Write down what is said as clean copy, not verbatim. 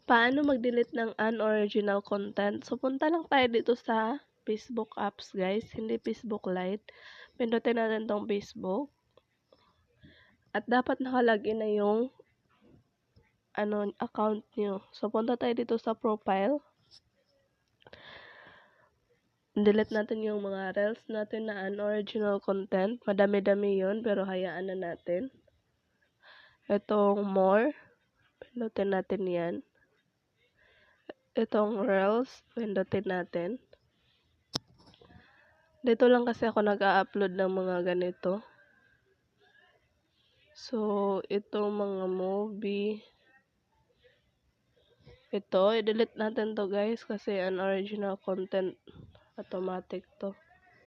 Paano mag-delete ng unoriginal content? So, punta lang tayo dito sa Facebook apps, guys. Hindi Facebook Lite. Pindutin natin tong Facebook. At dapat nakalagin na yung account nyo. So, punta tayo dito sa profile. Delete natin yung mga reels natin na unoriginal content. Madami-dami yun, pero hayaan na natin. Itong more. Pindutin natin yan. Itong reels. Pindutin natin. Dito lang kasi ako nag-a-upload ng mga ganito. So, itong mga movie. Ito, i-delete natin to guys kasi unoriginal content. Automatic to.